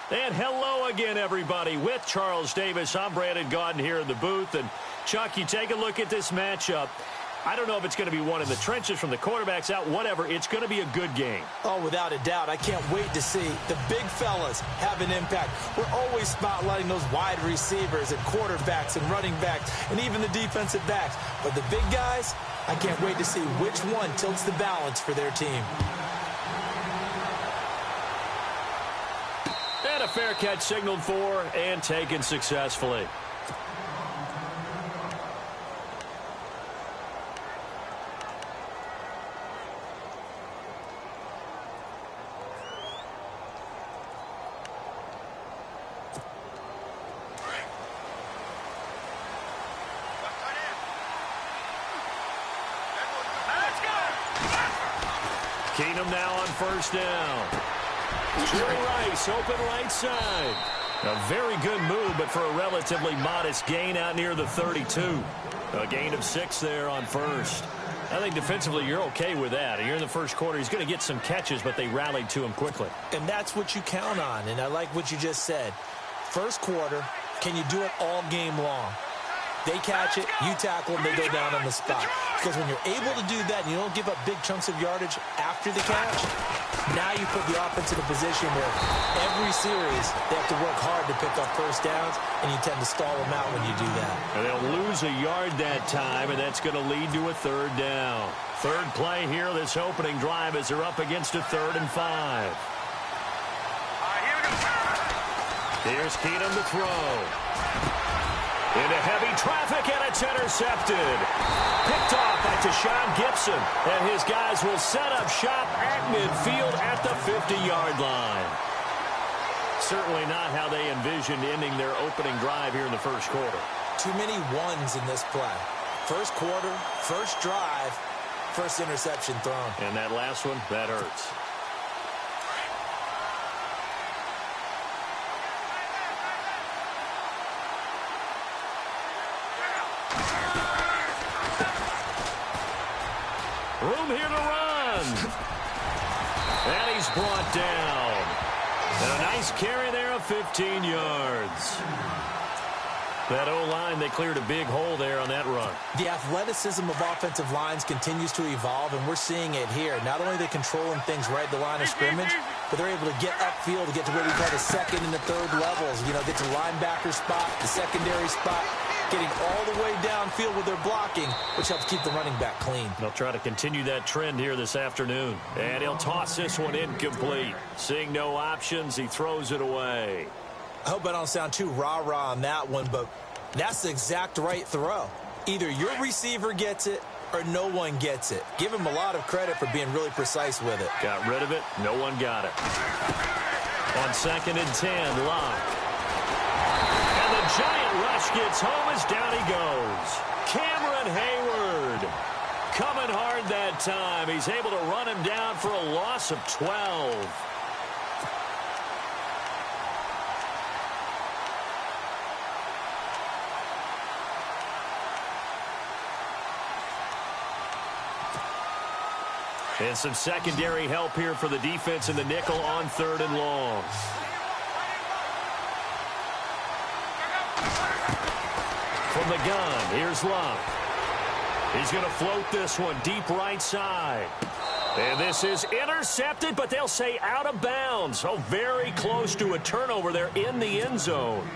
And hello again, everybody. With Charles Davis, I'm Brandon Gaudin here in the booth. And, Chuck, you take a look at this matchup. I don't know if it's going to be one in the trenches from the quarterbacks out, whatever. It's going to be a good game. Oh, without a doubt. I can't wait to see the big fellas have an impact. We're always spotlighting those wide receivers and quarterbacks and running backs and even the defensive backs. But the big guys, I can't wait to see which one tilts the balance for their team. And a fair catch signaled for and taken successfully. Keenum now on first down. Jerry Rice, open right side. A very good move, but for a relatively modest gain out near the 32. A gain of 6 there on first. I think defensively you're okay with that. You're in the first quarter. He's going to get some catches, but they rallied to him quickly. And that's what you count on, and I like what you just said. First quarter, can you do it all game long? They catch it, you tackle them, they go down on the spot. Because when you're able to do that and you don't give up big chunks of yardage after the catch, now you put the offense in a position where every series they have to work hard to pick up first downs, and you tend to stall them out when you do that. And they'll lose a yard that time, and that's going to lead to a third down. Third play here, this opening drive, as they're up against a 3rd and 5. Here's Keenum to throw. Into heavy traffic, and it's intercepted. Picked off by Tashawn Gibson, and his guys will set up shop at midfield at the 50-yard line. Certainly not how they envisioned ending their opening drive here in the first quarter. Too many ones in this play. First quarter, first drive, first interception thrown. And that last one, that hurts. Room here to run. And he's brought down. And a nice carry there of 15 yards. That O-line, they cleared a big hole there on that run. The athleticism of offensive lines continues to evolve, and we're seeing it here. Not only are they controlling things right at the line of scrimmage, but they're able to get upfield to get to what we call the second and the third levels. You know, get to linebacker spot, the secondary spot, getting all the way downfield with their blocking, which helps keep the running back clean. They'll try to continue that trend here this afternoon. And he'll toss this one incomplete. Seeing no options, he throws it away. I hope I don't sound too rah-rah on that one, but that's the exact right throw. Either your receiver gets it or no one gets it. Give him a lot of credit for being really precise with it. Got rid of it. No one got it. On 2nd and 10, Locke. And the giant rush gets home as down he goes. Cameron Hayward coming hard that time. He's able to run him down for a loss of 12. And some secondary help here for the defense in the nickel on 3rd and long. From the gun, here's Love. He's going to float this one deep right side. And this is intercepted, but they'll say out of bounds. Oh, very close to a turnover there in the end zone.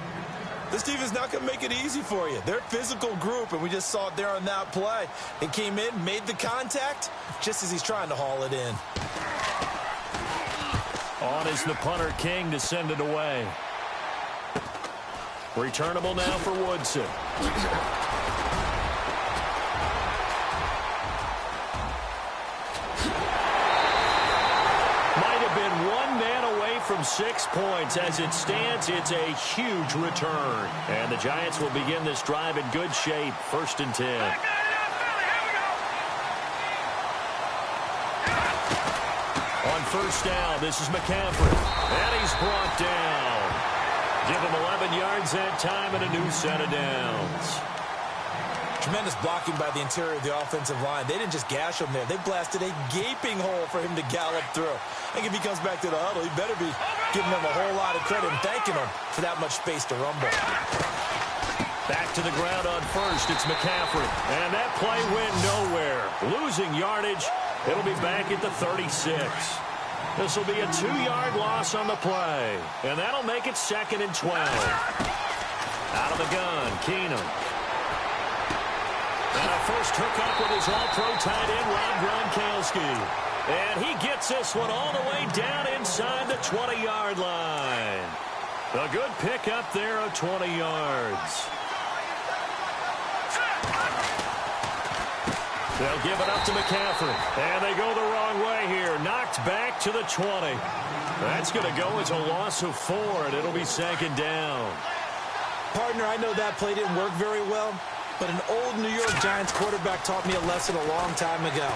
This defense not going to make it easy for you. They're a physical group, and we just saw it there on that play. It came in, made the contact, just as he's trying to haul it in. On is the punter King to send it away. Returnable now for Woodson. Might have been one man away from 6 points. As it stands, it's a huge return. And the Giants will begin this drive in good shape. 1st and 10. On first down, this is McCaffrey. And he's brought down. Give him 11 yards that time and a new set of downs. Tremendous blocking by the interior of the offensive line. They didn't just gash him there. They blasted a gaping hole for him to gallop through. I think if he comes back to the huddle, he better be giving them a whole lot of credit and thanking them for that much space to rumble. Back to the ground on first. It's McCaffrey. And that play went nowhere. Losing yardage. It'll be back at the 36. This will be a 2-yard loss on the play. And that'll make it 2nd and 12. Out of the gun, Keenum. And a first hookup with his all-pro tight end, Rob Gronkowski. And he gets this one all the way down inside the 20-yard line. A good pickup there of 20 yards. They'll give it up to McCaffrey. And they go the wrong way here. Knocked back to the 20. That's going to go as a loss of 4, and it'll be 2nd down. Partner, I know that play didn't work very well, but an old New York Giants quarterback taught me a lesson a long time ago.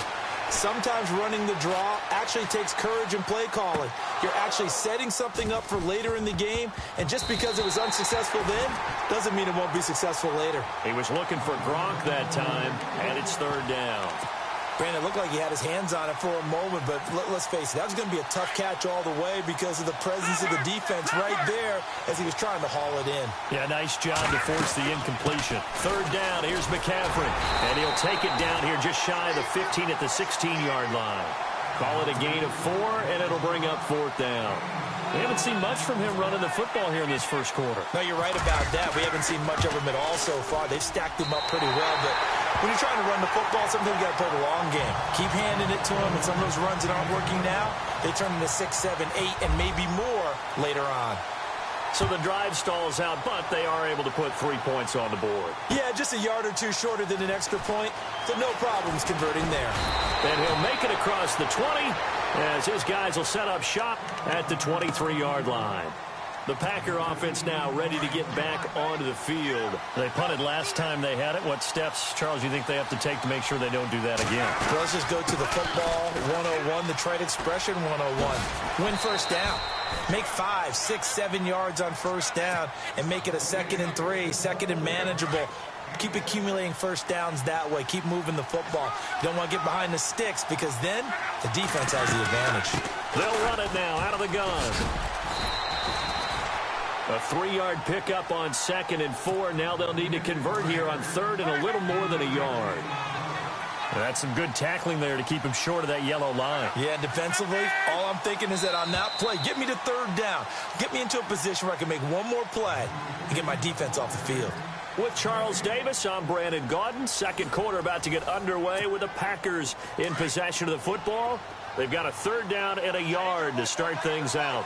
Sometimes running the draw actually takes courage and play calling. You're actually setting something up for later in the game, and just because it was unsuccessful then doesn't mean it won't be successful later. He was looking for Gronk that time, and it's 3rd down. Brandon, it looked like he had his hands on it for a moment, but let's face it, that was going to be a tough catch all the way because of the presence of the defense right there as he was trying to haul it in. Yeah, nice job to force the incompletion. 3rd down, here's McCaffrey, and he'll take it down here just shy of the 15 at the 16-yard line. Call it a gain of 4, and it'll bring up 4th down. We haven't seen much from him running the football here in this first quarter. No, you're right about that. We haven't seen much of him at all so far. They've stacked him up pretty well, but when you're trying to run the football, sometimes you got to play the long game. Keep handing it to him, and some of those runs that aren't working now, they turn into 6, 7, 8, and maybe more later on. So the drive stalls out, but they are able to put 3 points on the board. Yeah, just a yard or two shorter than an extra point, so no problems converting there. And he'll make it across the 20 as his guys will set up shop at the 23-yard line. The Packer offense now ready to get back onto the field. They punted last time they had it. What steps, Charles, you think they have to take to make sure they don't do that again? Well, let's just go to the football 101, the trade expression 101. Win first down. Make 5, 6, 7 yards on first down and make it a 2nd and 3, 2nd and manageable. Keep accumulating first downs that way. Keep moving the football. You don't want to get behind the sticks because then the defense has the advantage. They'll run it now out of the gun. A 3-yard pickup on 2nd and 4. Now they'll need to convert here on 3rd and a little more than a yard. That's some good tackling there to keep him short of that yellow line. Yeah, defensively, all I'm thinking is that on that play, get me to 3rd down. Get me into a position where I can make one more play and get my defense off the field. With Charles Davis, I'm Brandon Gaudin. Second quarter about to get underway with the Packers in possession of the football. They've got a 3rd down and a yard to start things out.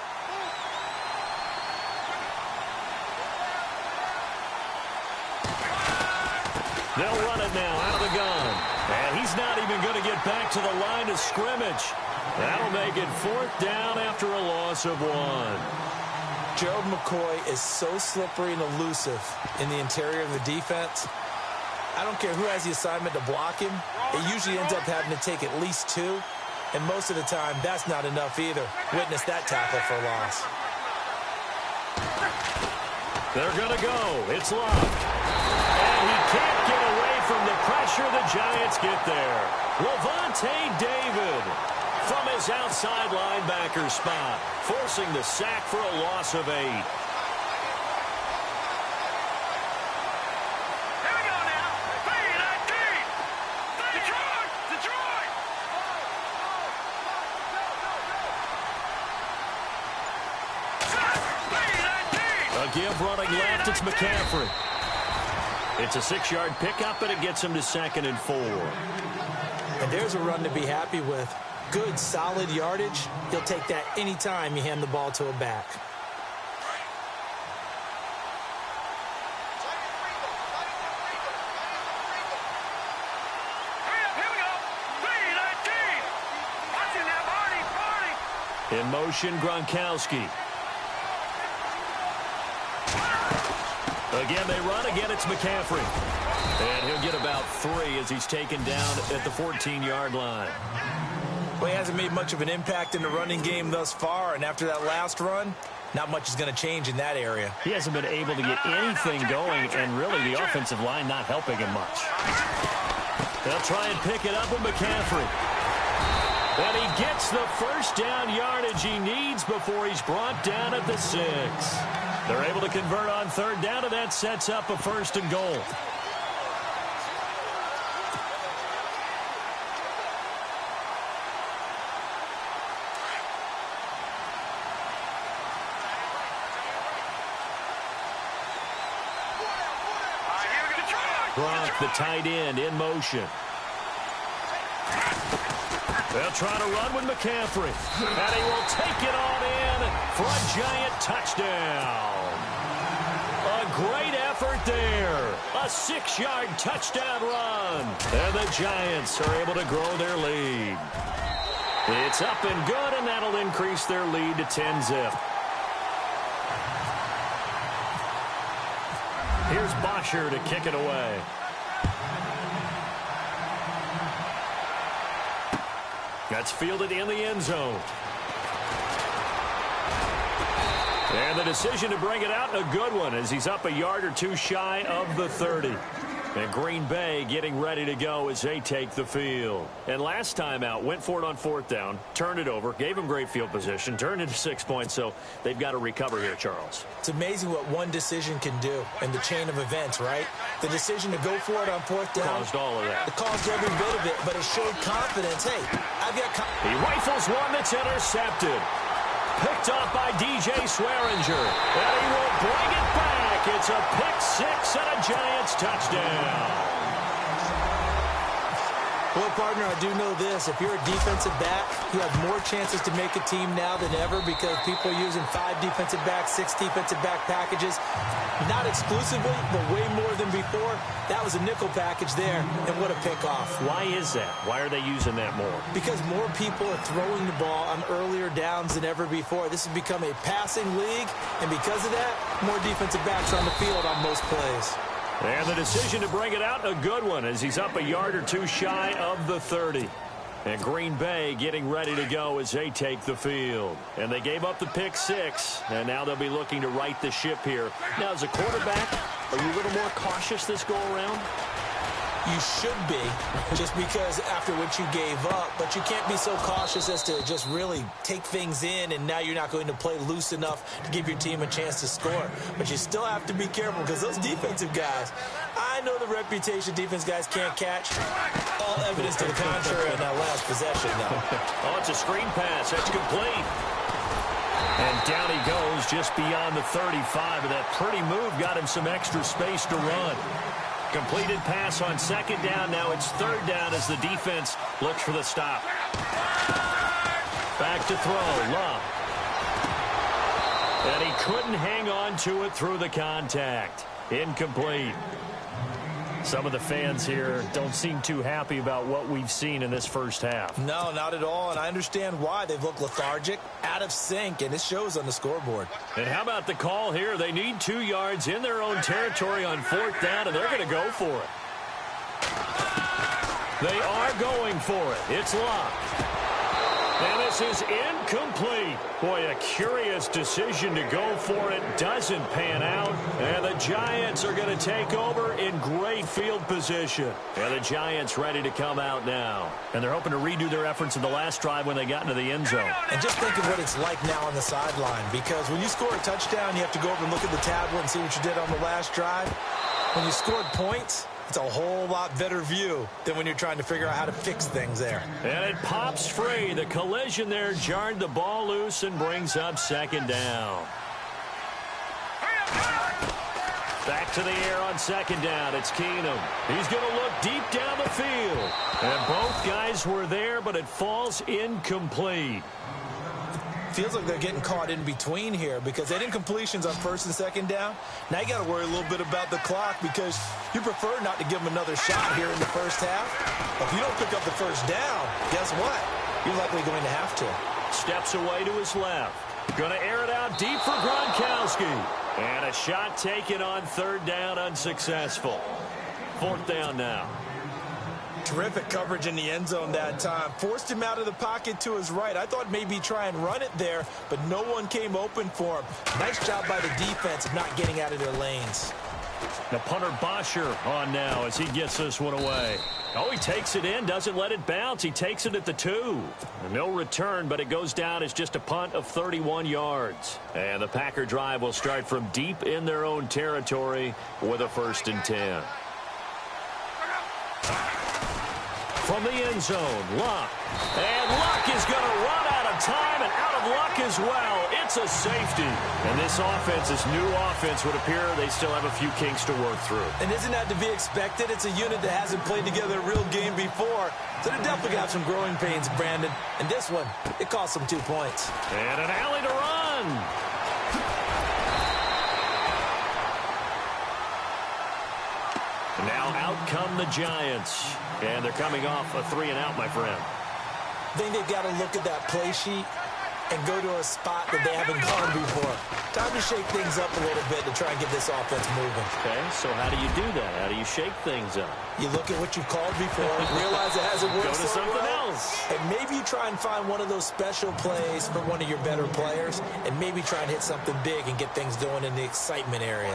They'll run it now out of the gun. And he's not even going to get back to the line of scrimmage. That'll make it 4th down after a loss of 1. Gerald McCoy is so slippery and elusive in the interior of the defense. I don't care who has the assignment to block him. It usually ends up having to take at least 2. And most of the time, that's not enough either. Witness that tackle for a loss. They're going to go. It's Love. And he can't get away from the pressure. The Giants get there. Lavonte David from his outside linebacker spot, forcing the sack for a loss of 8. Here we go now. Detroit! Detroit! A give running left. It's McCaffrey. It's a 6-yard pickup, and it gets him to 2nd and 4. And there's a run to be happy with. Good, solid yardage. He'll take that anytime you hand the ball to a back. Here we go. 3-19. Watching that party. In motion, Gronkowski. Again, they run. Again, it's McCaffrey. And he'll get about 3 as he's taken down at the 14-yard line. Well, he hasn't made much of an impact in the running game thus far, and after that last run, not much is going to change in that area. He hasn't been able to get anything going, and really the offensive line not helping him much. They'll try and pick it up with McCaffrey. And he gets the first down yardage he needs before he's brought down at the 6. They're able to convert on third down, and that sets up a 1st and goal. Gronk, the tight end, in motion. They'll try to run with McCaffrey. And he will take it on in for a giant touchdown. A great effort there. A 6-yard touchdown run. And the Giants are able to grow their lead. It's up and good, and that'll increase their lead to 10-zip. Here's Bosher to kick it away. That's fielded in the end zone. And the decision to bring it out, a good one, as he's up a yard or two shy of the 30. And Green Bay getting ready to go as they take the field. And last time out, went for it on 4th down, turned it over, gave him great field position, turned into 6 points, so they've got to recover here, Charles. It's amazing what one decision can do in the chain of events, right? The decision to go for it on 4th down. Caused all of that. It caused every bit of it, but it showed confidence. Hey, I've got He rifles one that's intercepted. Picked off by DJ Swearinger. And he will bring it back. It's a pick 6 and a Giants touchdown. Well, partner, I do know this. If you're a defensive back, you have more chances to make a team now than ever because people are using 5 defensive backs, 6 defensive back packages. Not exclusively, but way more than before. That was a nickel package there, and what a pickoff. Why is that? Why are they using that more? Because more people are throwing the ball on earlier downs than ever before. This has become a passing league, and because of that, more defensive backs on the field on most plays. And the decision to bring it out, a good one, as he's up a yard or two shy of the 30. And Green Bay getting ready to go as they take the field. And they gave up the pick 6, and now they'll be looking to right the ship here. Now, as a quarterback, are you a little more cautious this go-around? You should be, just because after what you gave up. But you can't be so cautious as to just really take things in, and now you're not going to play loose enough to give your team a chance to score. But you still have to be careful because those defensive guys, I know the reputation defense guys can't catch. All evidence to the contrary on that last possession, though. Oh, it's a screen pass. That's complete. And down he goes just beyond the 35. And that pretty move got him some extra space to run. Completed pass on 2nd down. Now it's 3rd down as the defense looks for the stop. Back to throw. Love. And he couldn't hang on to it through the contact. Incomplete. Some of the fans here don't seem too happy about what we've seen in this first half. No, not at all, and I understand why. They've looked lethargic, out of sync, and it shows on the scoreboard. And how about the call here? They need 2 yards in their own territory on 4th down, and they're going to go for it. They are going for it. It's locked. And this is incomplete. Boy, a curious decision to go for it. Doesn't pan out. And the Giants are going to take over in great field position. And the Giants ready to come out now. And they're hoping to redo their efforts in the last drive when they got into the end zone. And just think of what it's like now on the sideline. Because when you score a touchdown, you have to go over and look at the tablet and see what you did on the last drive. When you scored points, it's a whole lot better view than when you're trying to figure out how to fix things there. And it pops free. The collision there jarred the ball loose and brings up 2nd down. Back to the air on 2nd down. It's Keenum. He's going to look deep down the field. And both guys were there, but it falls incomplete. Feels like they're getting caught in between here because they did incompletions on 1st and 2nd down. Now you got to worry a little bit about the clock because you prefer not to give them another shot here in the first half. If you don't pick up the 1st down, guess what? You're likely going to have to. Steps away to his left. Going to air it out deep for Gronkowski. And a shot taken on 3rd down, unsuccessful. 4th down now. Terrific coverage in the end zone that time. Forced him out of the pocket to his right. I thought maybe try and run it there, but no one came open for him. Nice job by the defense of not getting out of their lanes. The punter Bosher on now as he gets this one away. Oh, he takes it in, doesn't let it bounce. He takes it at the 2. No return, but it goes down as just a punt of 31 yards. And the Packer drive will start from deep in their own territory with a 1st and 10. From the end zone, Luck. And Luck is going to run out of time and out of luck as well. It's a safety. And this offense, this new offense, would appear they still have a few kinks to work through. And isn't that to be expected? It's a unit that hasn't played together a real game before. So they're definitely got some growing pains, Brandon. And this one, it cost them 2 points. And an alley to run. Now out come the Giants. And they're coming off a 3-and-out, my friend. I think they've got to look at that play sheet and go to a spot that they haven't gone before. Time to shake things up a little bit to try and get this offense moving. Okay, so how do you do that? How do you shake things up? You look at what you've called before, realize it hasn't worked Go to so something well, else. and maybe you try and find one of those special plays for one of your better players, and maybe try and hit something big and get things going in the excitement area.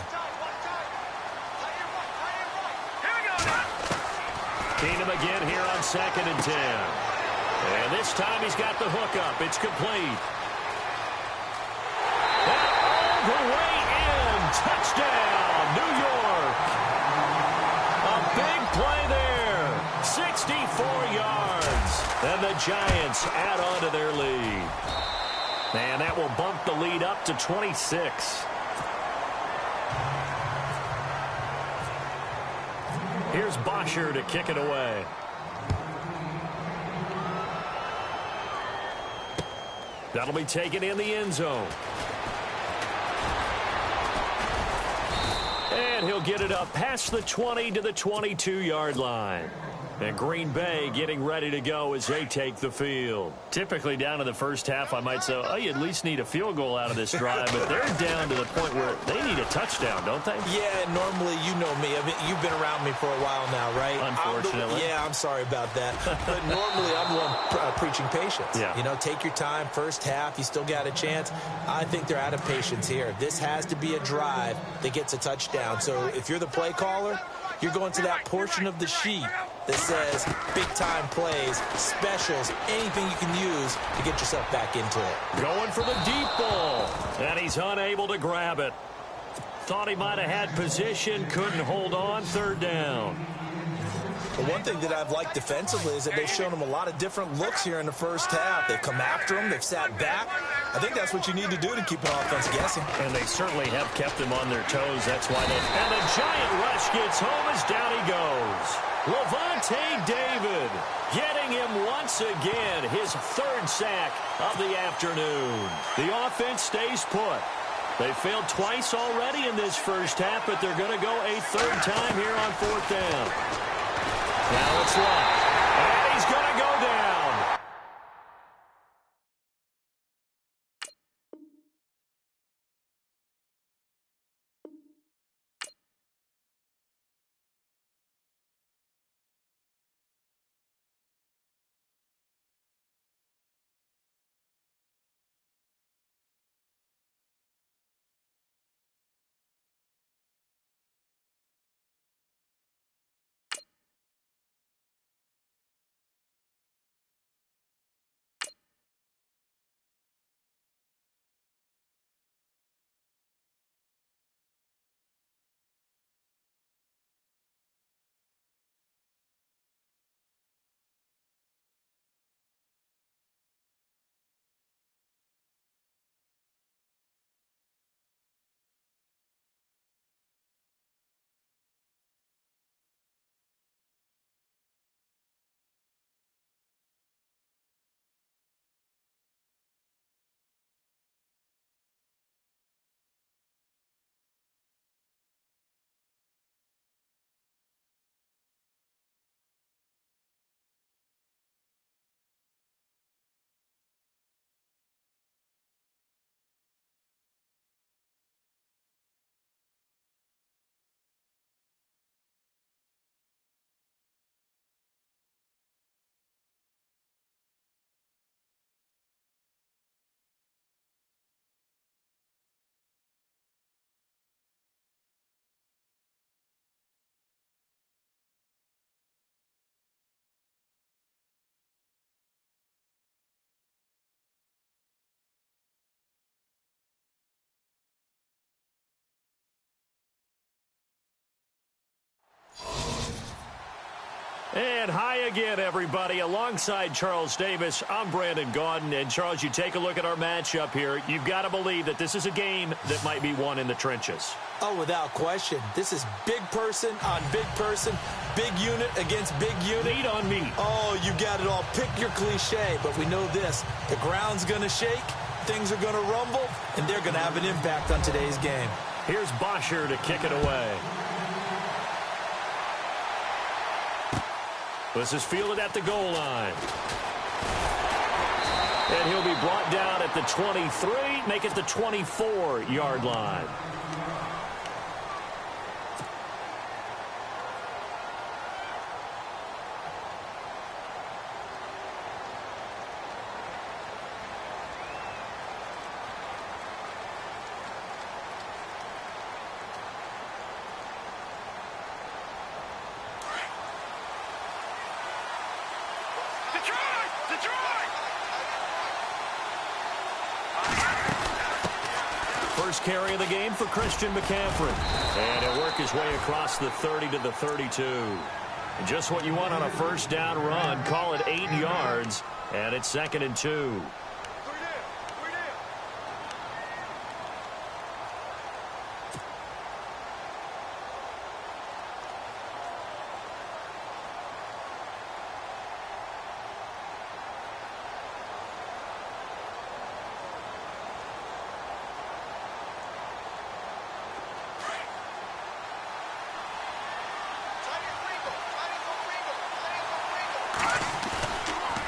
Keenum again here on 2nd and 10. And this time he's got the hook up. It's complete. And all the way in. Touchdown, New York. A big play there. 64 yards. And the Giants add on to their lead. And that will bump the lead up to 26. Here's Bosher to kick it away. That'll be taken in the end zone. And he'll get it up past the 20 to the 22-yard line. And Green Bay getting ready to go as they take the field. Typically down to the first half, I might say, oh, you at least need a field goal out of this drive. But they're down to the point where they need a touchdown, don't they? Yeah, normally, you know me. I mean, you've been around me for a while now, right? Unfortunately. I'm sorry about that. But normally, I'm the one preaching patience. Yeah. You know, take your time. First half, you still got a chance. I think they're out of patience here. This has to be a drive that gets a touchdown. So if you're the play caller, you're going to that portion of the sheet that says big-time plays, specials, anything you can use to get yourself back into it. Going for the deep ball, and he's unable to grab it. Thought he might have had position, couldn't hold on, 3rd down. The one thing that I've liked defensively is that they've shown them a lot of different looks here in the first half. They've come after them. They've sat back. I think that's what you need to do to keep an offense guessing. And they certainly have kept them on their toes. That's why they... And the giant rush gets home as down he goes. Levante David getting him once again, his 3rd sack of the afternoon. The offense stays put. They failed twice already in this first half, but they're going to go a 3rd time here on 4th down. Now it's Luck. And he's going to go down. And hi again, everybody. Alongside Charles Davis, I'm Brandon Gaudin. And, Charles, you take a look at our matchup here. You've got to believe that this is a game that might be won in the trenches. Oh, without question. This is big person on big person, big unit against big unit. Meat on meat. Oh, you got it all. Pick your cliche, but we know this. The ground's going to shake, things are going to rumble, and they're going to have an impact on today's game. Here's Bosher to kick it away. This is fielded at the goal line. And he'll be brought down at the 23, make it the 24-yard line. First carry of the game for Christian McCaffrey. And he'll work his way across the 30 to the 32. And just what you want on a first down run. Call it 8 yards. And it's 2nd and 2.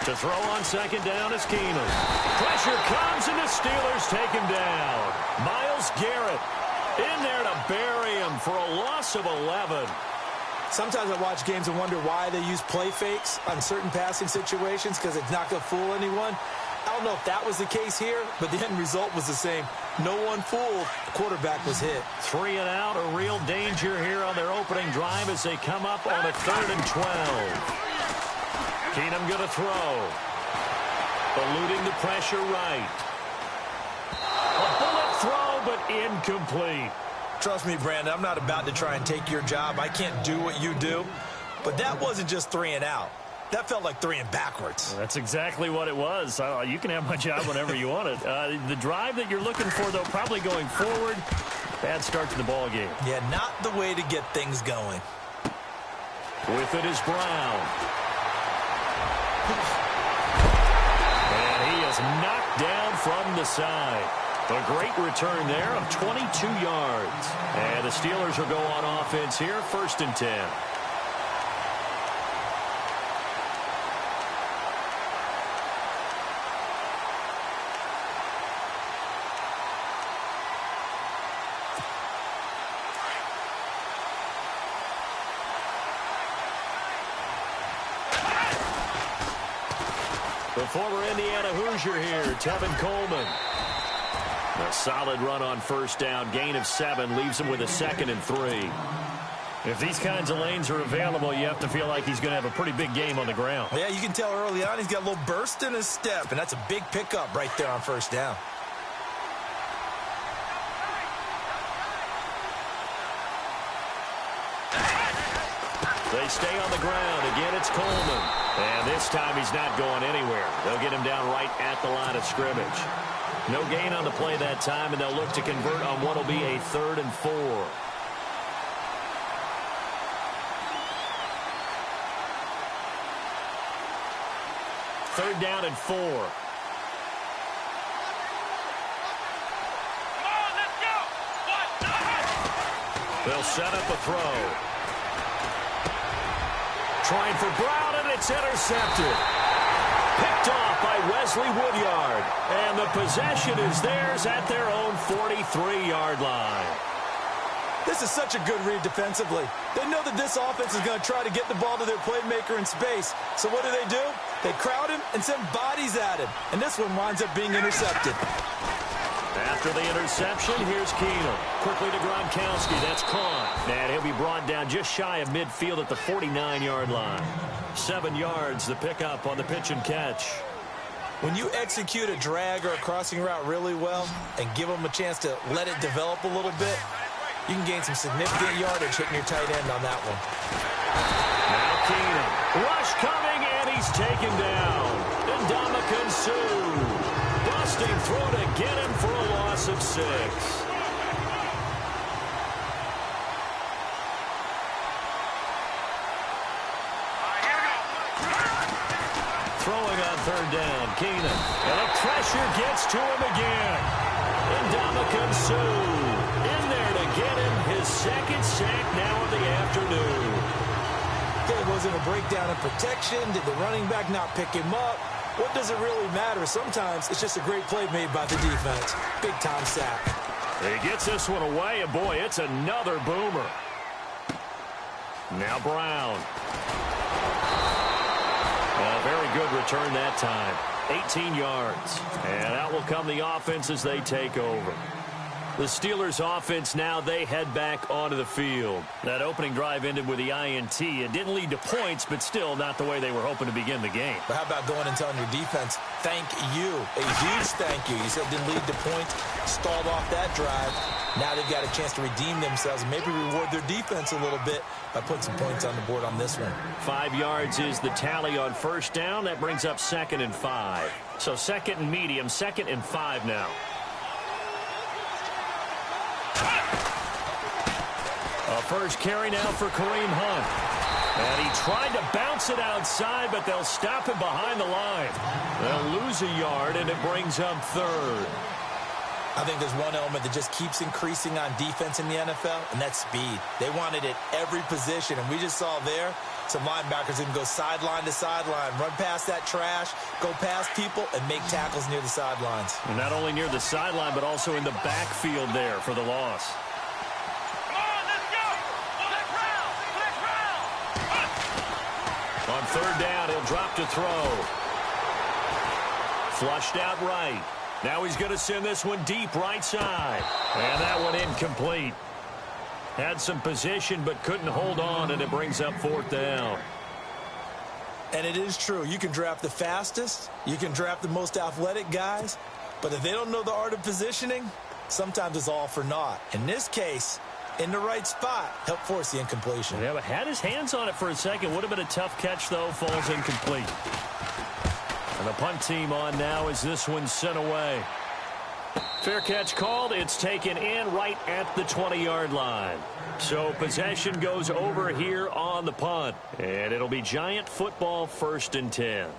To throw on 2nd down is Keenum. Pressure comes and the Steelers take him down. Myles Garrett in there to bury him for a loss of 11. Sometimes I watch games and wonder why they use play fakes on certain passing situations because it's not going to fool anyone. I don't know if that was the case here, but the end result was the same. No one fooled. The quarterback was hit. 3 and out, a real danger here on their opening drive as they come up on a 3rd and 12. Keenum going to throw. Eluding the pressure right. A bullet throw, but incomplete. Trust me, Brandon, I'm not about to try and take your job. I can't do what you do. But that wasn't just 3 and out. That felt like 3 and backwards. Well, that's exactly what it was. You can have my job whenever you want it. The drive that you're looking for, though, probably going forward. Bad start to the ball game. Yeah, not the way to get things going. With it is Brown. And he is knocked down from the side. A great return there of 22 yards. And the Steelers will go on offense here, 1st and 10. The former Indiana Hoosier here, Tevin Coleman. A solid run on 1st down, gain of 7, leaves him with a 2nd and 3. If these kinds of lanes are available, you have to feel like he's going to have a pretty big game on the ground. Yeah, you can tell early on he's got a little burst in his step, and that's a big pickup right there on 1st down. They stay on the ground. Again, it's Coleman. And this time he's not going anywhere. They'll get him down right at the line of scrimmage. No gain on the play that time, and they'll look to convert on what will be a 3rd and 4. Third down and 4. Come on, let's go. They'll set up a throw. Trying for Brown, and it's intercepted. Picked off by Wesley Woodyard. And the possession is theirs at their own 43-yard line. This is such a good read defensively. They know that this offense is going to try to get the ball to their playmaker in space. So what do? They crowd him and send bodies at him. And this one winds up being intercepted. After the interception, here's Keenum. Quickly to Gronkowski. That's caught. And he'll be brought down just shy of midfield at the 49-yard line. 7 yards, the pickup on the pitch and catch. When you execute a drag or a crossing route really well and give them a chance to let it develop a little bit, you can gain some significant yardage hitting your tight end on that one. Now Keenum. Rush coming, and he's taken down. Ndamukong Suh busting through to get him for a loss of 6. Throwing on third down, Keenum. And the pressure gets to him again. Ndamukong Suh in there to get him his second sack now of the afternoon. Okay, was it a breakdown in protection? Did the running back not pick him up? What does it really matter? Sometimes it's just a great play made by the defense. Big-time sack. He gets this one away, and boy, it's another boomer. Now Brown. A very good return that time. 18 yards. And out will come the offense as they take over. The Steelers offense now, they head back onto the field. That opening drive ended with the INT. It didn't lead to points, but still not the way they were hoping to begin the game. But how about going and telling your defense, thank you, a huge thank you. You said it didn't lead to points, stalled off that drive. Now they've got a chance to redeem themselves and maybe reward their defense a little bit by putting some points on the board on this one. 5 yards is the tally on first down. That brings up 2nd and 5. So 2nd and medium, 2nd and 5 now. A first carry now for Kareem Hunt. And he tried to bounce it outside, but they'll stop him behind the line. They'll lose a yard, and it brings up 3rd. I think there's one element that just keeps increasing on defense in the NFL, and that's speed. They want it at every position, and we just saw there some linebackers who can go sideline to sideline, run past that trash, go past people, and make tackles near the sidelines. And not only near the sideline, but also in the backfield there for the loss. On third down, he'll drop to throw. Flushed out right. Now he's going to send this one deep right side. And that one incomplete. Had some position but couldn't hold on, and it brings up 4th down. And it is true. You can draft the fastest. You can draft the most athletic guys. But if they don't know the art of positioning, sometimes it's all for naught. In this case, in the right spot, help force the incompletion. Yeah, but had his hands on it for a second. Would have been a tough catch, though. Falls incomplete. And the punt team on now as this one's sent away. Fair catch called. It's taken in right at the 20-yard line. So possession goes over here on the punt. And it'll be Giant football 1st and 10.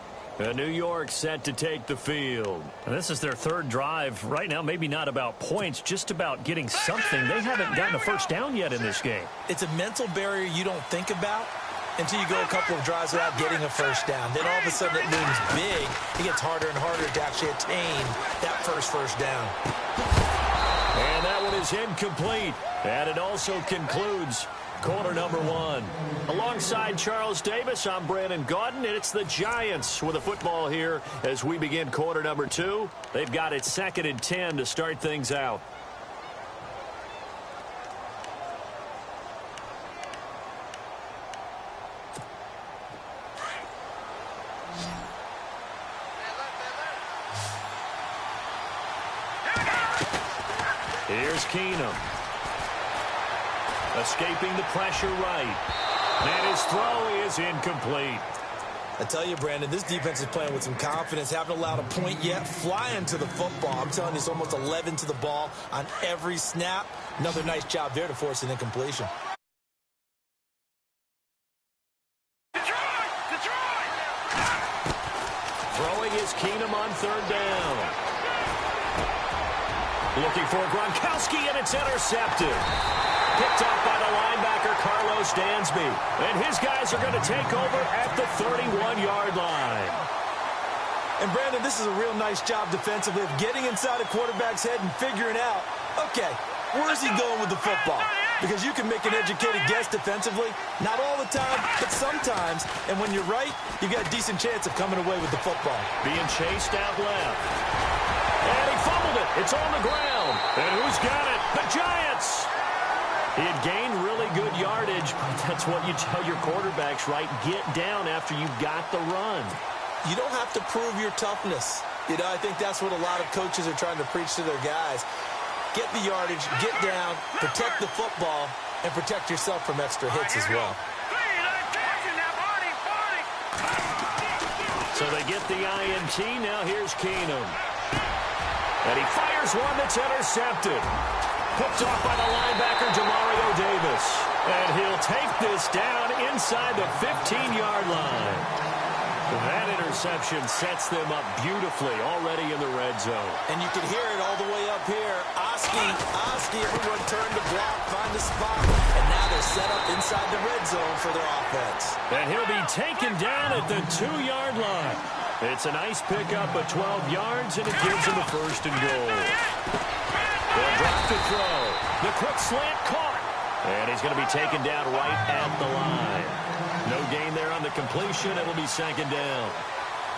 New York set to take the field. And this is their 3rd drive. Right now, maybe not about points, just about getting something. They haven't gotten a first down yet in this game. It's a mental barrier you don't think about until you go a couple of drives without getting a first down. Then all of a sudden it looms big. It gets harder and harder to actually attain that first down. And that one is incomplete. And it also concludes quarter number 1. Alongside Charles Davis, I'm Brandon Gaudin, and it's the Giants with a football here as we begin quarter number 2. They've got it 2nd and 10 to start things out. Here's Keenum. Escaping the pressure right. And his throw is incomplete. I tell you, Brandon, this defense is playing with some confidence. Haven't allowed a point yet. Flying to the football. I'm telling you, it's almost 11 to the ball on every snap. Another nice job there to force an incompletion. Throwing is Keenum on third down. Looking for Gronkowski, and it's intercepted. Picked off by the linebacker, Carlos Dansby. And his guys are going to take over at the 31-yard line. And, Brandon, this is a real nice job defensively of getting inside a quarterback's head and figuring out, okay, where's he going with the football? Because you can make an educated guess defensively. Not all the time, but sometimes. And when you're right, you've got a decent chance of coming away with the football. Being chased out left. And he fumbled it. It's on the ground. And who's got it? The Giants. He had gained really good yardage, but that's what you tell your quarterbacks, right? Get down after you've got the run. You don't have to prove your toughness. You know, I think that's what a lot of coaches are trying to preach to their guys. Get the yardage, get down, protect the football, and protect yourself from extra hits as well. So they get the INT. Now here's Keenum. And he fires one that's intercepted. Picked off by the linebacker, Demario Davis. And he'll take this down inside the 15-yard line. That interception sets them up beautifully already in the red zone. And you can hear it all the way up here. Oski, everyone turned to block, find a spot. And now they're set up inside the red zone for their offense. And he'll be taken down at the 2-yard line. It's a nice pickup of 12 yards, and it gives him a first and goal. They'll drop to throw. The quick slant caught. And he's going to be taken down right at the line. No gain there on the completion. It'll be second down.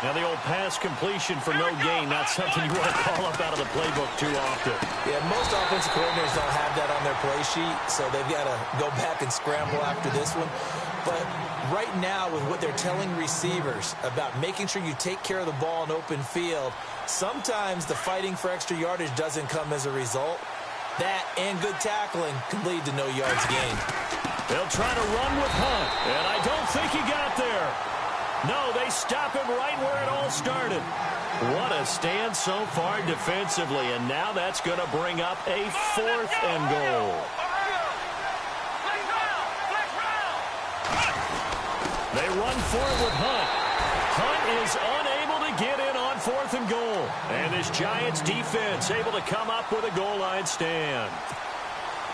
Now the old pass completion for no gain, not something you want to call up out of the playbook too often. Yeah, most offensive coordinators don't have that on their play sheet, so they've got to go back and scramble after this one. But right now, with what they're telling receivers about making sure you take care of the ball in open field, sometimes the fighting for extra yardage doesn't come as a result. That and good tackling can lead to no yards gained. They'll try to run with Hunt, and I don't think he got there. No, they stop him right where it all started. What a stand so far defensively, and now that's going to bring up a 4th and goal. They run for it with Hunt. Hunt is unable to get in on 4th and goal. And this Giants defense able to come up with a goal line stand.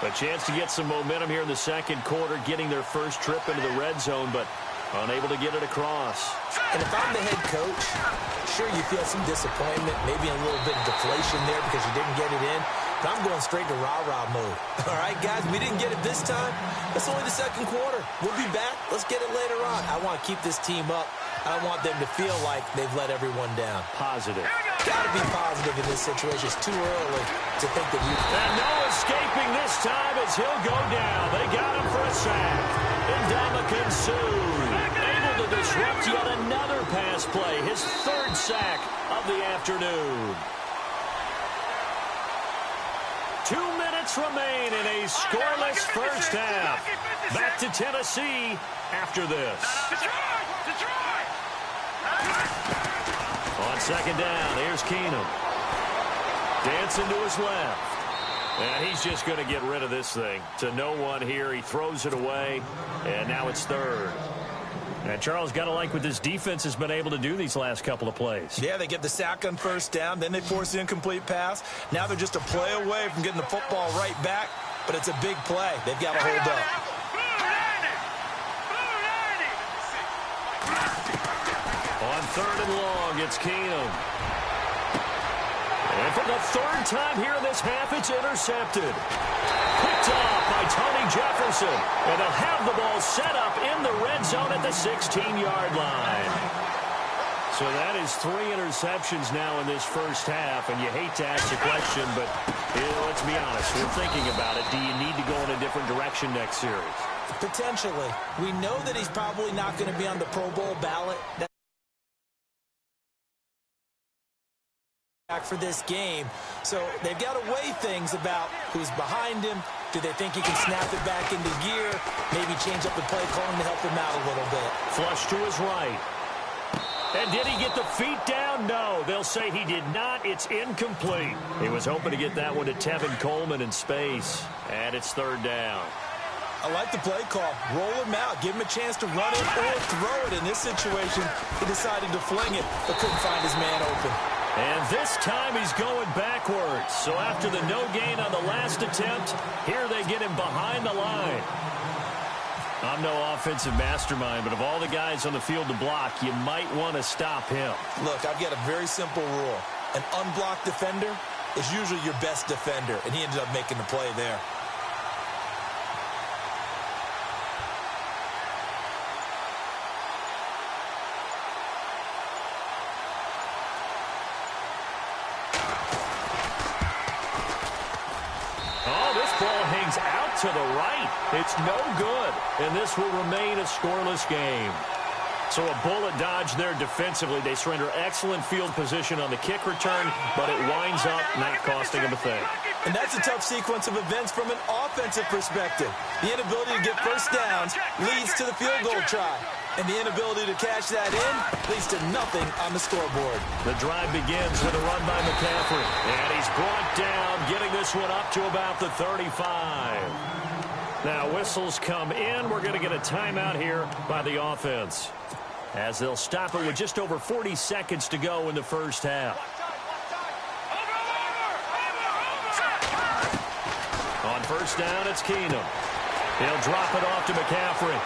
A chance to get some momentum here in the second quarter, getting their first trip into the red zone, but unable to get it across. And if I'm the head coach, sure, you feel some disappointment, maybe a little bit of deflation there because you didn't get it in. But I'm going straight to rah-rah mode. All right, guys, we didn't get it this time. It's only the second quarter. We'll be back. Let's get it later on. I want to keep this team up. I don't want them to feel like they've let everyone down. Positive. Got to be positive in this situation. It's too early to think that you... And no escaping this time as he'll go down. They got him for a sack. Ndamukong Suh able to disrupt yet another pass play. His 3rd sack of the afternoon. 2 minutes remain in a scoreless first half. Back to Tennessee after this. On second down, here's Keenum. Dancing to his left. And he's just going to get rid of this thing. To no one here. He throws it away. And now it's 3rd. And Charles, got to like what this defense has been able to do these last couple of plays. Yeah, they get the sack on first down. Then they force the incomplete pass. Now they're just a play away from getting the football right back. But it's a big play. They've got to hold up. On 3rd and long, it's Keenum. And for the 3rd time here in this half, it's intercepted. Picked off by Tony Jefferson. And they'll have the ball set up in the red zone at the 16-yard line. So that is 3 interceptions now in this first half. And you hate to ask the question, but let's be honest. We're thinking about it. Do you need to go in a different direction next series? Potentially. We know that he's probably not going to be on the Pro Bowl ballot for this game. So they've got to weigh things about who's behind him. Do they think he can snap it back into gear? Maybe change up the play calling to help him out a little bit. Flush to his right. And did he get the feet down? No. They'll say he did not. It's incomplete. He was hoping to get that one to Tevin Coleman in space. And it's 3rd down. I like the play call. Roll him out. Give him a chance to run it or throw it. In this situation, he decided to fling it, but couldn't find his man open. And this time he's going backwards. So after the no gain on the last attempt, here they get him behind the line. I'm no offensive mastermind, but of all the guys on the field to block, you might want to stop him. Look, I've got a very simple rule. An unblocked defender is usually your best defender, and he ended up making the play there. To the right. It's no good. And this will remain a scoreless game. So a bullet dodge there defensively. They surrender excellent field position on the kick return, but it winds up not costing them a thing. And that's a tough sequence of events from an offensive perspective. The inability to get first downs leads to the field goal try. And the inability to cash that in leads to nothing on the scoreboard. The drive begins with a run by McCaffrey. And he's brought down, getting this one up to about the 35. Now, whistles come in. We're going to get a timeout here by the offense, as they'll stop it with just over 40 seconds to go in the first half. On first down, it's Keenum. He'll drop it off to McCaffrey.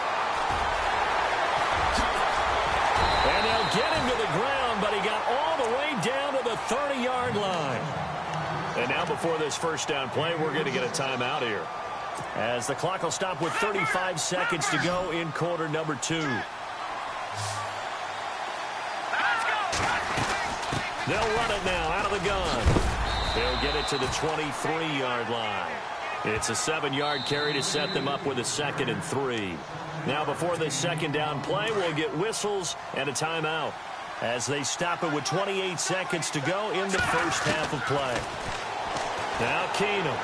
And they'll get him to the ground, but he got all the way down to the 30-yard line. And now before this first down play, we're going to get a timeout here, as the clock will stop with 35 seconds to go in quarter number 2. They'll run it now out of the gun. They'll get it to the 23-yard line. It's a 7-yard carry to set them up with a 2nd and 3. Now before this second down play, we'll get whistles and a timeout, as they stop it with 28 seconds to go in the first half of play. Now Keenum.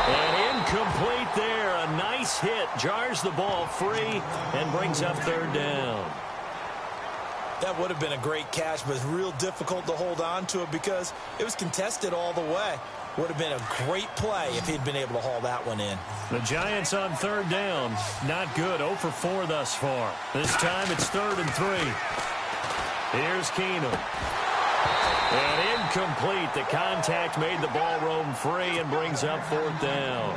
And incomplete there. A nice hit. Jars the ball free and brings up third down. That would have been a great catch, but it's real difficult to hold on to it because it was contested all the way. Would have been a great play if he'd been able to haul that one in. The Giants on third down. Not good. 0 for 4 thus far. This time it's 3rd and 3. Here's Keenum. And incomplete. The contact made the ball roam free and brings up 4th down.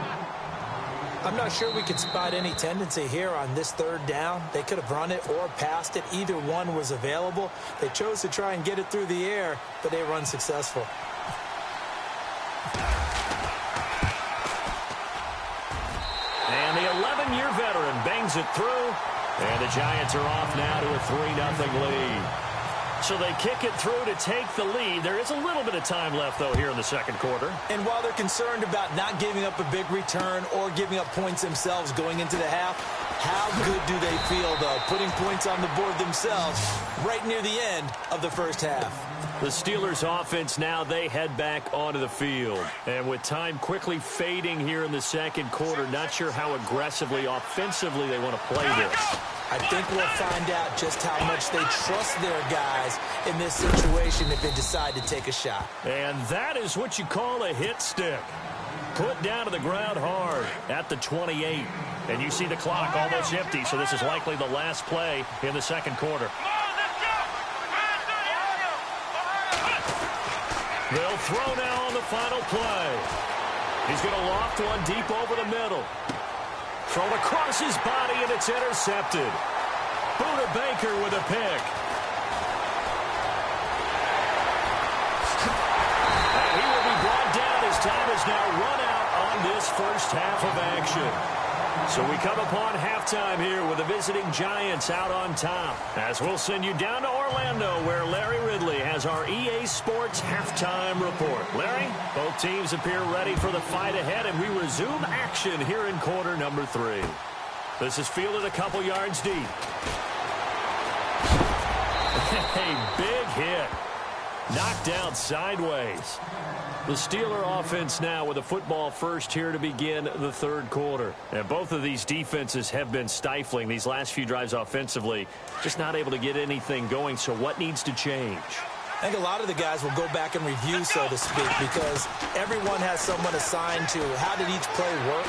I'm not sure we could spot any tendency here on this third down. They could have run it or passed it. Either one was available. They chose to try and get it through the air, but they were unsuccessful. And the 11-year veteran bangs it through. And the Giants are off now to a 3-0 lead. So they kick it through to take the lead. There is a little bit of time left, though, here in the second quarter. And while they're concerned about not giving up a big return or giving up points themselves going into the half, how good do they feel, though, putting points on the board themselves right near the end of the first half? The Steelers offense now, they head back onto the field. And with time quickly fading here in the second quarter, not sure how aggressively, offensively they want to play this. I think we'll find out just how much they trust their guys in this situation if they decide to take a shot. And that is what you call a hit stick. Put down to the ground hard at the 28. And you see the clock almost empty, so this is likely the last play in the second quarter. They'll throw now on the final play. He's going to loft one deep over the middle. Thrown across his body, and it's intercepted. Buda Baker with a pick. And he will be brought down. His time is now run out on this first half of action. So we come upon halftime here with the visiting Giants out on top, as we'll send you down to Orlando, where Larry Ridley has our EA Sports halftime report. Larry, both teams appear ready for the fight ahead, and we resume action here in quarter number 3. This is fielded a couple yards deep. A big hit. Knocked out sideways. The Steeler offense now with a football first here to begin the third quarter. And both of these defenses have been stifling these last few drives offensively. Just not able to get anything going. So what needs to change? I think a lot of the guys will go back and review, so to speak, because everyone has someone assigned to how did each play work.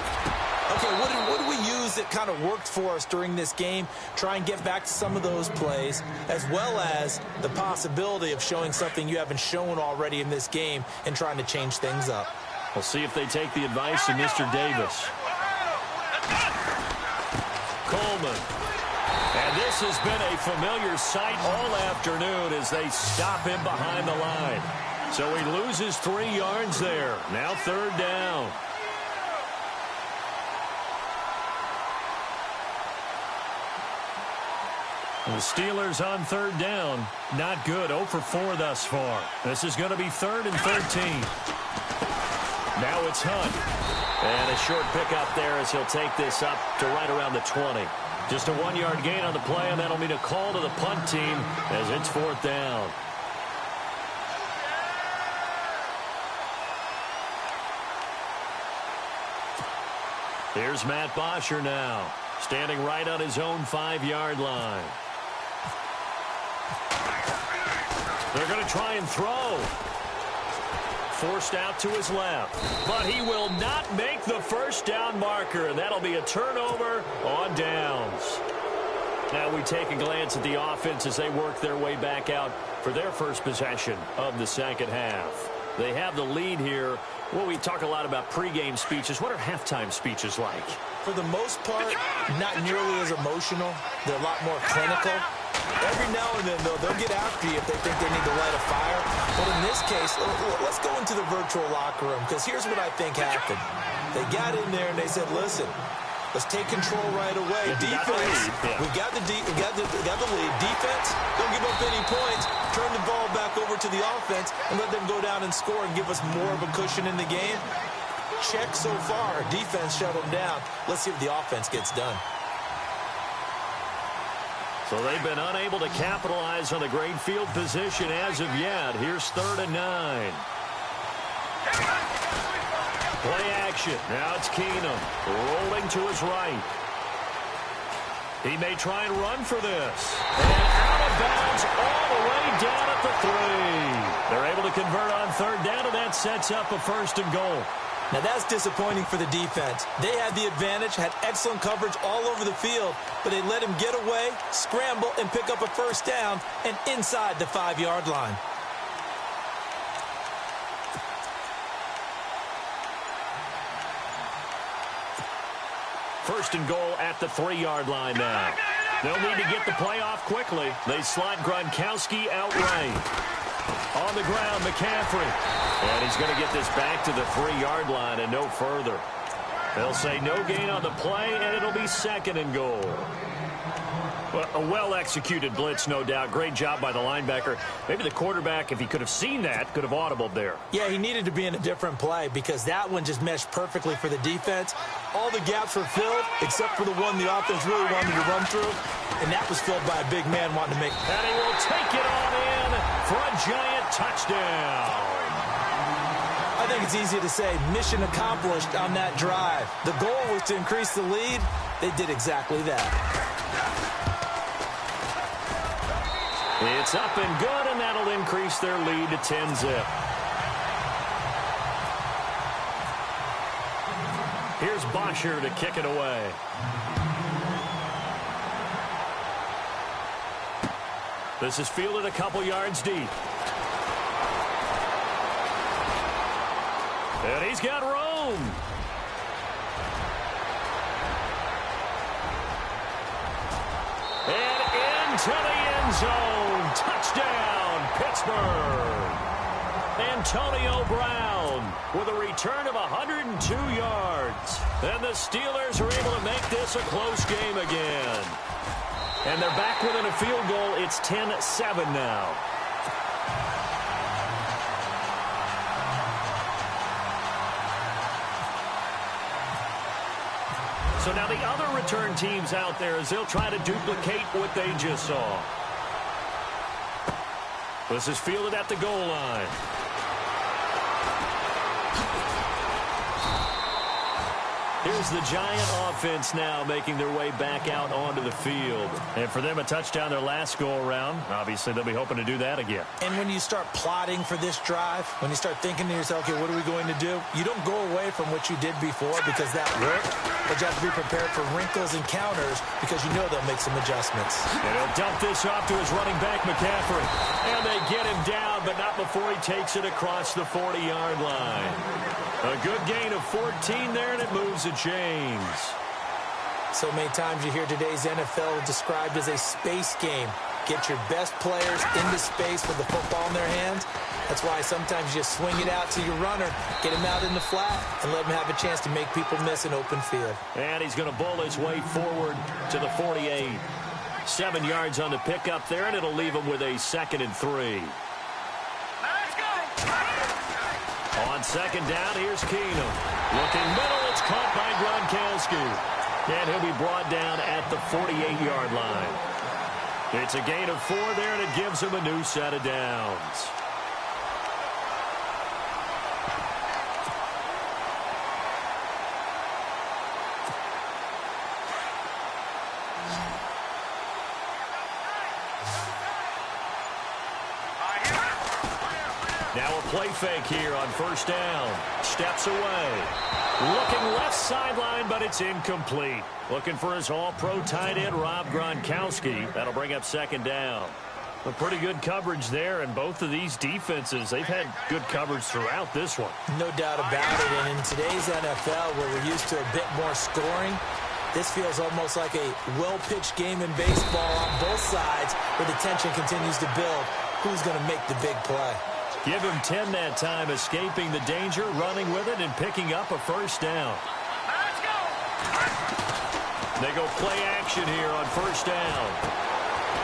Okay, what did we use that kind of worked for us during this game? Try and get back to some of those plays, as well as the possibility of showing something you haven't shown already in this game and trying to change things up. We'll see if they take the advice of Mr. Davis. Coleman. And this has been a familiar sight all afternoon as they stop him behind the line. So he loses 3 yards there. Now third down. The Steelers on third down. Not good. 0 for 4 thus far. This is going to be 3rd and 13. Now it's Hunt. And a short pickup there as he'll take this up to right around the 20. Just a 1-yard gain on the play, and that'll mean a call to the punt team as it's 4th down. Here's Matt Bosher now. Standing right on his own 5-yard line. They're going to try and throw. Forced out to his left. But he will not make the first down marker, and that'll be a turnover on downs. Now we take a glance at the offense as they work their way back out for their first possession of the second half. They have the lead here. Well, we talk a lot about pregame speeches. What are halftime speeches like? For the most part, not nearly as emotional. They're a lot more clinical. Every now and then, though, they'll get after you if they think they need to light a fire. But in this case, let's go into the virtual locker room, because here's what I think happened. They got in there and they said, listen, let's take control right away. Defense, we got the lead. Defense, don't give up any points. Turn the ball back over to the offense and let them go down and score and give us more of a cushion in the game. Check so far. Defense shut them down. Let's see if the offense gets done. So they've been unable to capitalize on the great field position as of yet. Here's 3rd and 9. Play action. Now it's Keenum rolling to his right. He may try and run for this. And out of bounds all the way down at the 3. They're able to convert on 3rd down, and that sets up a 1st and goal. Now, that's disappointing for the defense. They had the advantage, had excellent coverage all over the field, but they let him get away, scramble, and pick up a 1st down and inside the 5-yard line. First and goal at the 3-yard line now. They'll need to get the play off quickly. They slot Gronkowski out right. On the ground, McCaffrey. And he's going to get this back to the 3-yard line and no further. They'll say no gain on the play, and it'll be 2nd and goal. Well, a well-executed blitz, no doubt. Great job by the linebacker. Maybe the quarterback, if he could have seen that, could have audibled there. Yeah, he needed to be in a different play because that one just meshed perfectly for the defense. All the gaps were filled except for the one the offense really wanted to run through, and that was filled by a big man wanting to make. And he will take it on in for a giant touchdown. I think it's easy to say mission accomplished on that drive. The goal was to increase the lead. They did exactly that. It's up and good, and that'll increase their lead to 10-zip. Here's Bosher to kick it away. This is fielded a couple yards deep. And he's got room. And into the end zone. Touchdown, Pittsburgh. Antonio Brown with a return of 102 yards. And the Steelers are able to make this a close game again. And they're back within a field goal. It's 10-7 now. So now the other return teams out there as they'll try to duplicate what they just saw. This is fielded at the goal line. Here's the Giant offense now making their way back out onto the field. And for them, a touchdown their last go-around. Obviously, they'll be hoping to do that again. And when you start plotting for this drive, when you start thinking to yourself, okay, what are we going to do? You don't go away from what you did before because that worked. But you have to be prepared for wrinkles and counters because you know they'll make some adjustments. And he'll dump this off to his running back, McCaffrey. And they get him down, but not before he takes it across the 40-yard line. A good gain of 14 there, and it moves the chains. So many times you hear today's NFL described as a space game. Get your best players into space with the football in their hands. That's why sometimes you swing it out to your runner, get him out in the flat, and let him have a chance to make people miss an open field. And he's going to bowl his way forward to the 48. 7 yards on the pickup there, and it'll leave him with a 2nd and 3. On 2nd down, here's Keenum. Looking middle, it's caught by Gronkowski. And he'll be brought down at the 48-yard line. It's a gain of 4 there, and it gives him a new set of downs. play fake here on first down. Steps away. Looking left sideline, but it's incomplete. Looking for his all-pro tight end, Rob Gronkowski. That'll bring up second down. A pretty good coverage there, and both of these defenses, they've had good coverage throughout this one. No doubt about it, and in today's NFL, where we're used to a bit more scoring, this feels almost like a well-pitched game in baseball on both sides, where the tension continues to build. Who's going to make the big play? Give him 10 that time, escaping the danger, running with it, and picking up a first down. Let's go. They go play action here on first down.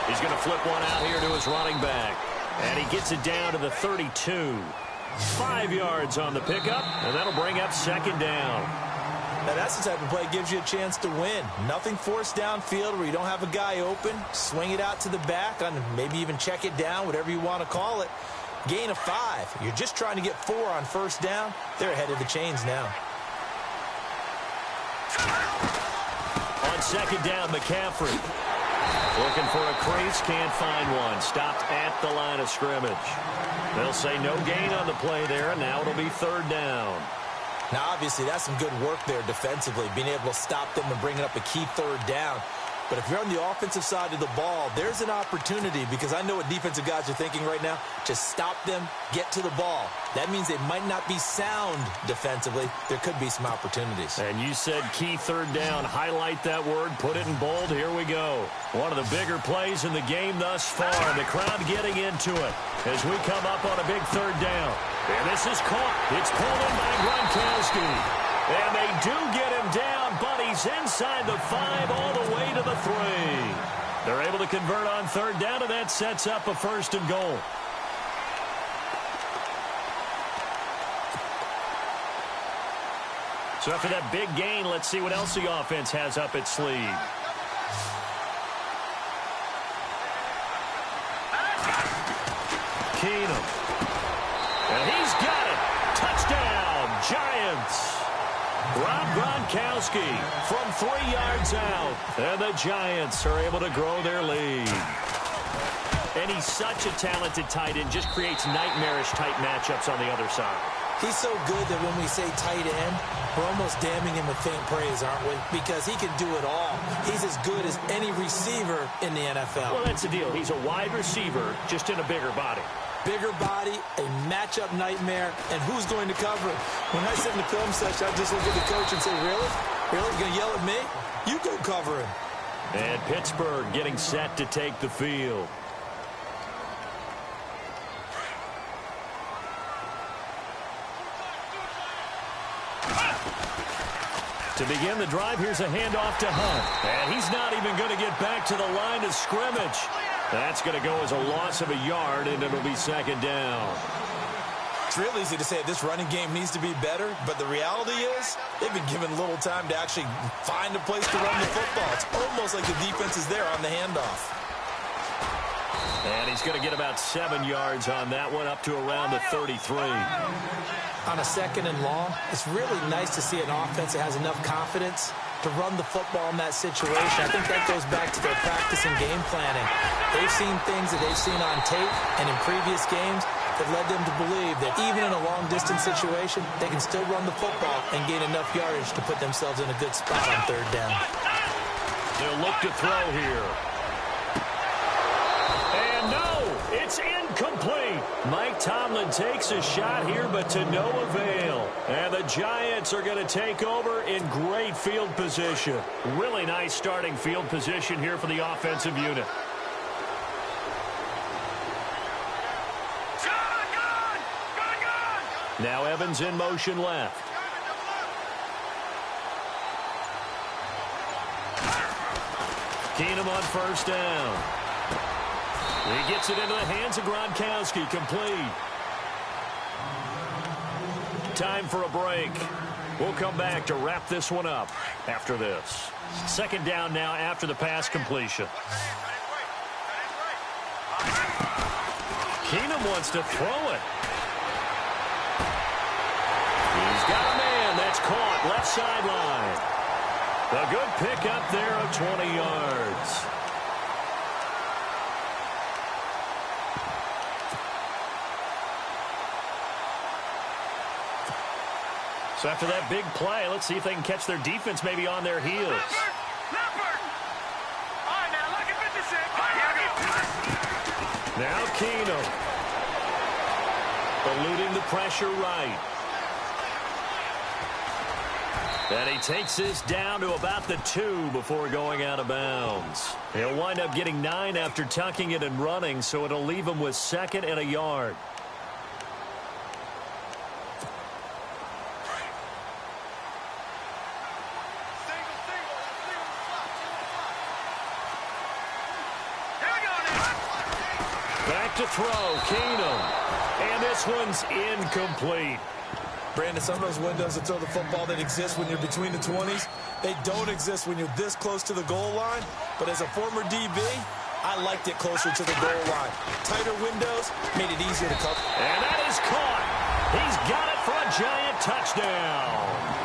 He's going to flip one out here to his running back. And he gets it down to the 32. 5 yards on the pickup, and that'll bring up second down. Now, that's the type of play that gives you a chance to win. Nothing forced downfield where you don't have a guy open. Swing it out to the back, and maybe even check it down, whatever you want to call it. Gain of 5. You're just trying to get 4 on first down. They're ahead of the chains now. On second down, McCaffrey. Looking for a crease, can't find one. Stopped at the line of scrimmage. They'll say no gain on the play there, and now it'll be third down. Now, obviously, that's some good work there defensively, being able to stop them and bringing up a key third down. But if you're on the offensive side of the ball, there's an opportunity, because I know what defensive guys are thinking right now. Just stop them, get to the ball. That means they might not be sound defensively. There could be some opportunities. And you said key third down. Highlight that word, put it in bold. Here we go. One of the bigger plays in the game thus far. The crowd getting into it as we come up on a big third down. And this is caught. It's pulled in by Gronkowski. And they do get him down, but he's inside the 5 all the way to the 3. They're able to convert on third down, and that sets up a first and goal. So after that big gain, let's see what else the offense has up its sleeve. Keenum. And he's got it. Touchdown, Giants. Rob Gronkowski from 3 yards out. And the Giants are able to grow their lead. And he's such a talented tight end, just creates nightmarish-type matchups on the other side. He's so good that when we say tight end, we're almost damning him with faint praise, aren't we? Because he can do it all. He's as good as any receiver in the NFL. Well, that's the deal. He's a wide receiver, just in a bigger body. Bigger body, a matchup nightmare, and who's going to cover it? When I sit in the film session, I just look at the coach and say, really? Really? You're going to yell at me? You go cover him. And Pittsburgh getting set to take the field. To begin the drive, here's a handoff to Hunt. And he's not even going to get back to the line of scrimmage. That's going to go as a loss of a yard, and it'll be second down. It's real easy to say this running game needs to be better, but the reality is they've been given little time to actually find a place to run the football. It's almost like the defense is there on the handoff. And he's going to get about 7 yards on that one, up to around the 33. On a second and long, it's really nice to see an offense that has enough confidence to run the football in that situation. I think that goes back to their practice and game planning. They've seen things that they've seen on tape and in previous games that led them to believe that even in a long-distance situation, they can still run the football and gain enough yardage to put themselves in a good spot on third down. They'll look to throw here. And no, it's incomplete. Mike Tomlin takes a shot here, but to no avail. And the Giants are going to take over in great field position. Really nice starting field position here for the offensive unit. Now Evans in motion left. Keenum on first down. He gets it into the hands of Gronkowski, complete. Time for a break. We'll come back to wrap this one up after this. Second down now after the pass completion. Keenum wants to throw it. He's got a man. That's caught. Left sideline. A good pickup there of 20 yards. So after that big play, let's see if they can catch their defense maybe on their heels. Leopard! All right, now, look at 56. Here we go. Now Keenum. Eluding the pressure right. And he takes this down to about the 2 before going out of bounds. He'll wind up getting 9 after tucking it and running, so it'll leave him with 2nd and a yard. Back to throw, Keenum. And this one's incomplete. Brandon, some of those windows to throw the football that exist when you're between the 20s, they don't exist when you're this close to the goal line. But as a former DB, I liked it closer to the goal line. Tighter windows made it easier to cover. And that is caught. He's got it for a giant touchdown.